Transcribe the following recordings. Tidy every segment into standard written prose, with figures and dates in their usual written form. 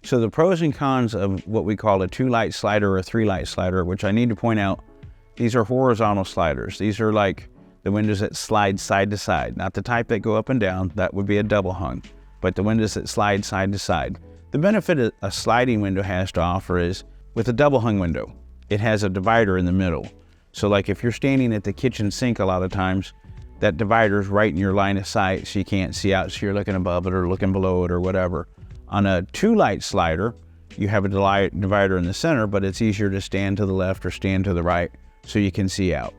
So the pros and cons of what we call a 2-light slider or a 3-light slider, which I need to point out, these are horizontal sliders. These are like the windows that slide side to side, not the type that go up and down. That would be a double hung, but the windows that slide side to side. The benefit a sliding window has to offer is with a double hung window, it has a divider in the middle. So like if you're standing at the kitchen sink a lot of times, that divider is right in your line of sight so you can't see out, so you're looking above it or looking below it or whatever. On a 2-light slider, you have a divider in the center, but it's easier to stand to the left or stand to the right so you can see out.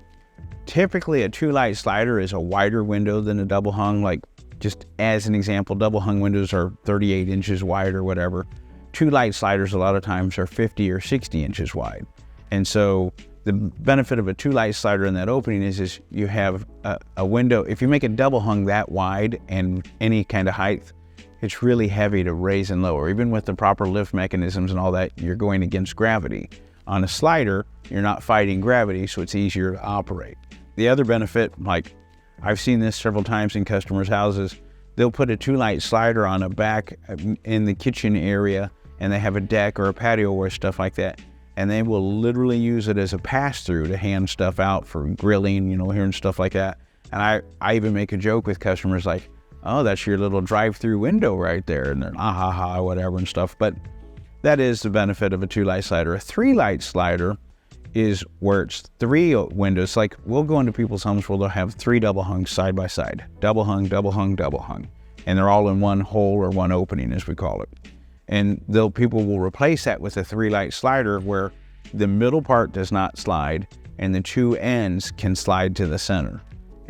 Typically a 2-light slider is a wider window than a double hung. Like just as an example, double hung windows are 38 inches wide or whatever. 2-light sliders a lot of times are 50 or 60 inches wide. And so the benefit of a 2-light slider in that opening is you have a window. If you make a double hung that wide and any kind of height, it's really heavy to raise and lower. Even with the proper lift mechanisms and all that, you're going against gravity. On a slider, you're not fighting gravity, so it's easier to operate. The other benefit, like I've seen this several times in customers' houses, they'll put a 2-light slider on a back in the kitchen area, and they have a deck or a patio or stuff like that, and they will literally use it as a pass-through to hand stuff out for grilling, here and stuff like that. And I even make a joke with customers like, oh, that's your little drive-through window right there, and they're ah ha ha whatever and stuff. But that is the benefit of a 2-light slider. A 3-light slider is where it's 3 windows. Like we'll go into people's homes where they'll have 3 double hungs side by side, double hung, double hung, double hung, and they're all in one hole or one opening, as we call it. And people will replace that with a 3-light slider where the middle part does not slide and the 2 ends can slide to the center.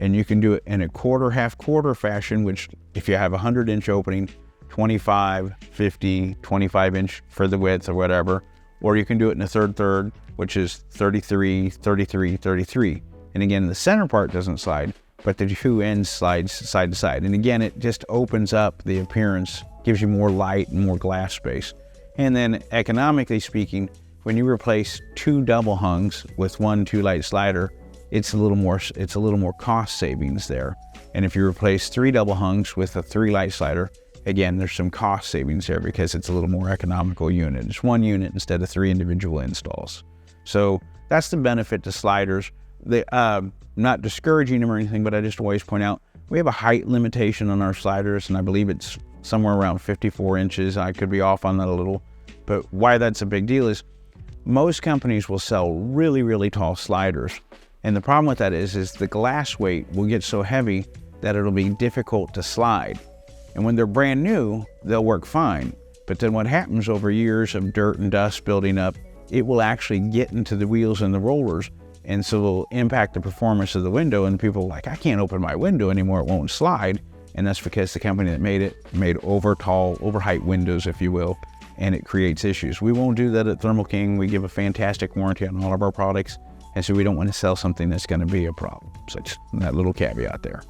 And you can do it in a quarter, half-quarter fashion, which if you have a 100-inch opening, 25, 50, 25-inch for the width or whatever, or you can do it in a third, which is 33, 33, 33. And again, the center part doesn't slide, but the 2 ends slide side to side. And again, it just opens up the appearance, gives you more light and more glass space. And then economically speaking, when you replace 2 double hungs with 1 2-light slider, it's a little more cost savings there. And if you replace 3 double hungs with a 3-light slider, again, there's some cost savings there because it's a little more economical unit. It's 1 unit instead of 3 individual installs. So that's the benefit to sliders. Not discouraging them or anything, but I just always point out, we have a height limitation on our sliders, and I believe it's somewhere around 54 inches. I could be off on that a little, but why that's a big deal is most companies will sell really, really tall sliders. And the problem with that is the glass weight will get so heavy that it'll be difficult to slide. And when they're brand new, they'll work fine. But then what happens over years of dirt and dust building up, it will actually get into the wheels and the rollers. And so it'll impact the performance of the window. And people are like, I can't open my window anymore, it won't slide. And that's because the company that made it made over height windows, if you will, and it creates issues. We won't do that at Thermo King. We give a fantastic warranty on all of our products. And so we don't want to sell something that's going to be a problem. So just that little caveat there.